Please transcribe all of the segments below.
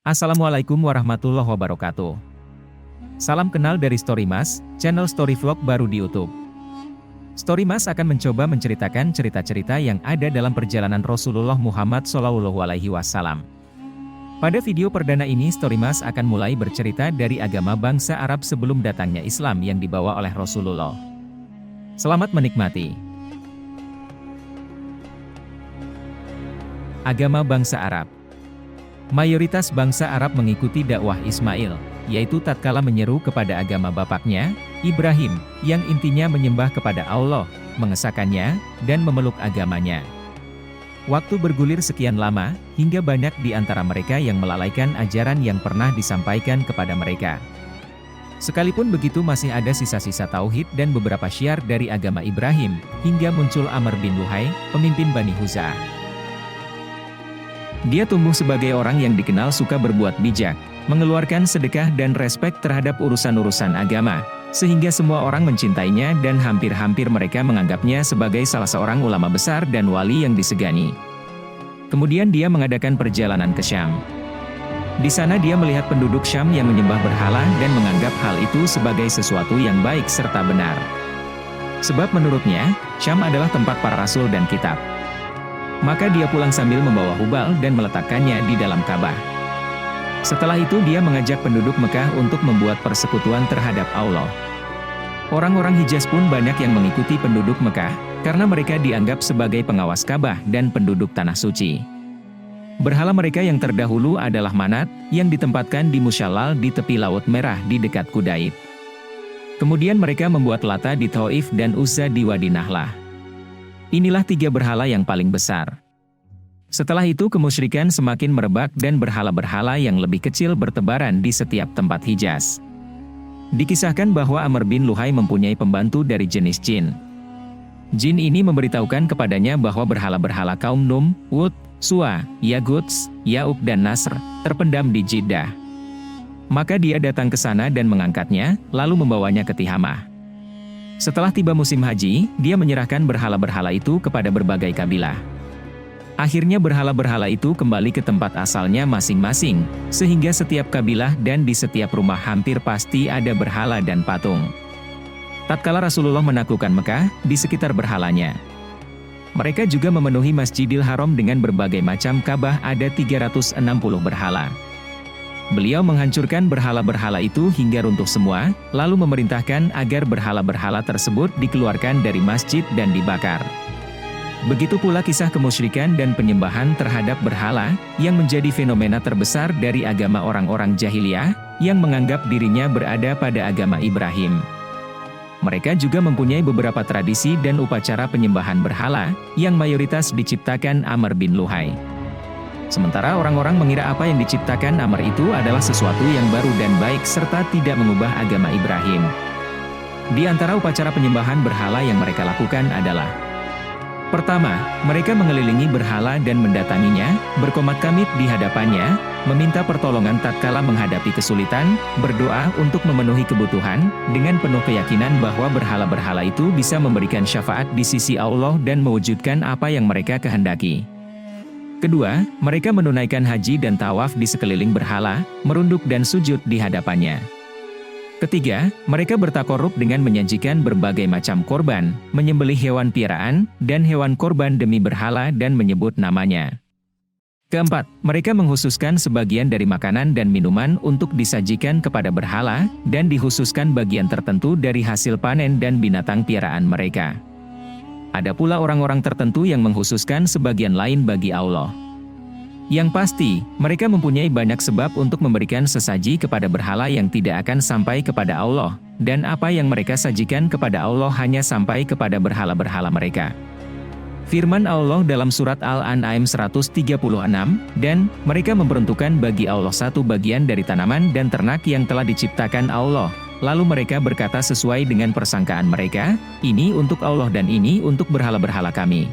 Assalamualaikum warahmatullahi wabarakatuh. Salam kenal dari Storymas, channel story vlog baru di YouTube. Storymas akan mencoba menceritakan cerita-cerita yang ada dalam perjalanan Rasulullah Muhammad SAW. Pada video perdana ini Storymas akan mulai bercerita dari agama bangsa Arab sebelum datangnya Islam yang dibawa oleh Rasulullah. Selamat menikmati. Agama bangsa Arab. Mayoritas bangsa Arab mengikuti dakwah Ismail, yaitu tatkala menyeru kepada agama bapaknya, Ibrahim, yang intinya menyembah kepada Allah, mengesahkannya, dan memeluk agamanya. Waktu bergulir sekian lama, hingga banyak di antara mereka yang melalaikan ajaran yang pernah disampaikan kepada mereka. Sekalipun begitu masih ada sisa-sisa tauhid dan beberapa syiar dari agama Ibrahim, hingga muncul Amr bin Luhai, pemimpin Bani Huza'ah. Dia tumbuh sebagai orang yang dikenal suka berbuat bijak, mengeluarkan sedekah dan respek terhadap urusan-urusan agama, sehingga semua orang mencintainya dan hampir-hampir mereka menganggapnya sebagai salah seorang ulama besar dan wali yang disegani. Kemudian dia mengadakan perjalanan ke Syam. Di sana dia melihat penduduk Syam yang menyembah berhala dan menganggap hal itu sebagai sesuatu yang baik serta benar. Sebab menurutnya, Syam adalah tempat para rasul dan kitab. Maka dia pulang sambil membawa Hubal dan meletakkannya di dalam Ka'bah. Setelah itu dia mengajak penduduk Mekah untuk membuat persekutuan terhadap Allah. Orang-orang Hijaz pun banyak yang mengikuti penduduk Mekah, karena mereka dianggap sebagai pengawas Ka'bah dan penduduk Tanah Suci. Berhala mereka yang terdahulu adalah Manat, yang ditempatkan di Musyallal di tepi Laut Merah di dekat Kudaid. Kemudian mereka membuat Lata di Thaif dan Uzza di Wadi Nahlah. Inilah tiga berhala yang paling besar. Setelah itu kemusyrikan semakin merebak dan berhala-berhala yang lebih kecil bertebaran di setiap tempat Hijaz. Dikisahkan bahwa Amr bin Luhai mempunyai pembantu dari jenis jin. Jin ini memberitahukan kepadanya bahwa berhala-berhala kaum Num, Wud, Suwa, Yaguts, Ya'uq dan Nasr terpendam di Jeddah. Maka dia datang ke sana dan mengangkatnya, lalu membawanya ke Tihamah. Setelah tiba musim haji, dia menyerahkan berhala-berhala itu kepada berbagai kabilah. Akhirnya berhala-berhala itu kembali ke tempat asalnya masing-masing, sehingga setiap kabilah dan di setiap rumah hampir pasti ada berhala dan patung. Tatkala Rasulullah menaklukkan Mekah, di sekitar berhalanya, mereka juga memenuhi Masjidil Haram dengan berbagai macam Ka'bah ada 360 berhala. Beliau menghancurkan berhala-berhala itu hingga runtuh semua, lalu memerintahkan agar berhala-berhala tersebut dikeluarkan dari masjid dan dibakar. Begitu pula kisah kemusyrikan dan penyembahan terhadap berhala, yang menjadi fenomena terbesar dari agama orang-orang jahiliyah, yang menganggap dirinya berada pada agama Ibrahim. Mereka juga mempunyai beberapa tradisi dan upacara penyembahan berhala, yang mayoritas diciptakan Amr bin Luhai. Sementara orang-orang mengira apa yang diciptakan Amr itu adalah sesuatu yang baru dan baik serta tidak mengubah agama Ibrahim. Di antara upacara penyembahan berhala yang mereka lakukan adalah: pertama, mereka mengelilingi berhala dan mendatanginya, berkomat kamit di hadapannya, meminta pertolongan tatkala menghadapi kesulitan, berdoa untuk memenuhi kebutuhan, dengan penuh keyakinan bahwa berhala-berhala itu bisa memberikan syafaat di sisi Allah dan mewujudkan apa yang mereka kehendaki. Kedua, mereka menunaikan haji dan tawaf di sekeliling berhala, merunduk dan sujud di hadapannya. Ketiga, mereka bertakorup dengan menyajikan berbagai macam korban, menyembelih hewan piaraan, dan hewan korban demi berhala dan menyebut namanya. Keempat, mereka menghususkan sebagian dari makanan dan minuman untuk disajikan kepada berhala, dan dikhususkan bagian tertentu dari hasil panen dan binatang piaraan mereka. Ada pula orang-orang tertentu yang menghususkan sebagian lain bagi Allah. Yang pasti, mereka mempunyai banyak sebab untuk memberikan sesaji kepada berhala yang tidak akan sampai kepada Allah, dan apa yang mereka sajikan kepada Allah hanya sampai kepada berhala-berhala mereka. Firman Allah dalam surat Al-An'am 136, dan mereka memperuntukkan bagi Allah satu bagian dari tanaman dan ternak yang telah diciptakan Allah. Lalu mereka berkata sesuai dengan persangkaan mereka, ini untuk Allah dan ini untuk berhala-berhala kami.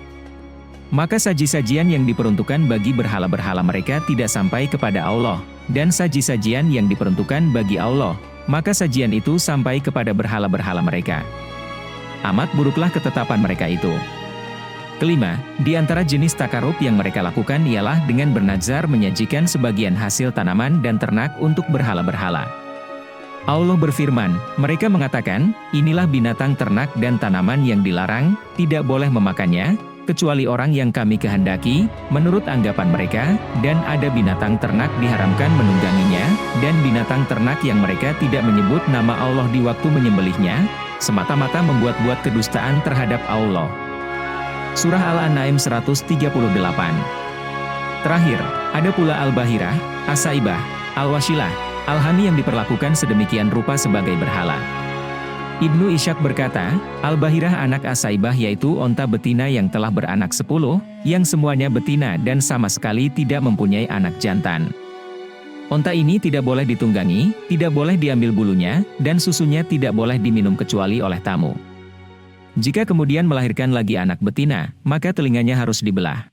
Maka saji-sajian yang diperuntukkan bagi berhala-berhala mereka tidak sampai kepada Allah, dan saji-sajian yang diperuntukkan bagi Allah, maka sajian itu sampai kepada berhala-berhala mereka. Amat buruklah ketetapan mereka itu. Kelima, di antara jenis takarub yang mereka lakukan ialah dengan bernazar menyajikan sebagian hasil tanaman dan ternak untuk berhala-berhala. Allah berfirman, mereka mengatakan, inilah binatang ternak dan tanaman yang dilarang, tidak boleh memakannya, kecuali orang yang kami kehendaki, menurut anggapan mereka, dan ada binatang ternak diharamkan menungganginya, dan binatang ternak yang mereka tidak menyebut nama Allah di waktu menyembelihnya, semata-mata membuat-buat kedustaan terhadap Allah. Surah Al-An'am 138. Terakhir, ada pula Al-Bahirah, As-Saibah, Al-Wasilah, Al-Hani yang diperlakukan sedemikian rupa sebagai berhala. Ibnu Ishaq berkata, Al-Bahirah anak As-Saibah yaitu onta betina yang telah beranak 10, yang semuanya betina dan sama sekali tidak mempunyai anak jantan. Onta ini tidak boleh ditunggangi, tidak boleh diambil bulunya, dan susunya tidak boleh diminum kecuali oleh tamu. Jika kemudian melahirkan lagi anak betina, maka telinganya harus dibelah.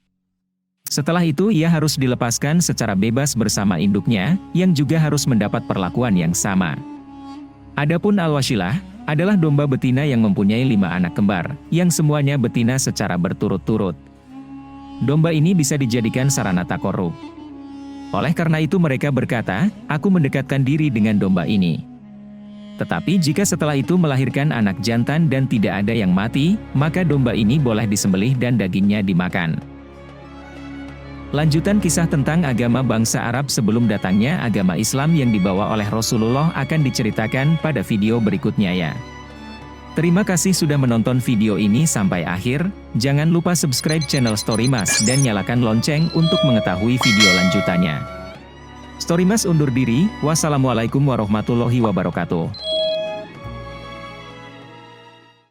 Setelah itu ia harus dilepaskan secara bebas bersama induknya, yang juga harus mendapat perlakuan yang sama. Adapun Al-Wasilah, adalah domba betina yang mempunyai 5 anak kembar, yang semuanya betina secara berturut-turut. Domba ini bisa dijadikan sarana takorub. Oleh karena itu mereka berkata, aku mendekatkan diri dengan domba ini. Tetapi jika setelah itu melahirkan anak jantan dan tidak ada yang mati, maka domba ini boleh disembelih dan dagingnya dimakan. Lanjutan kisah tentang agama bangsa Arab sebelum datangnya agama Islam yang dibawa oleh Rasulullah akan diceritakan pada video berikutnya ya. Terima kasih sudah menonton video ini sampai akhir, jangan lupa subscribe channel Storymas dan nyalakan lonceng untuk mengetahui video lanjutannya. Storymas undur diri, wassalamualaikum warahmatullahi wabarakatuh.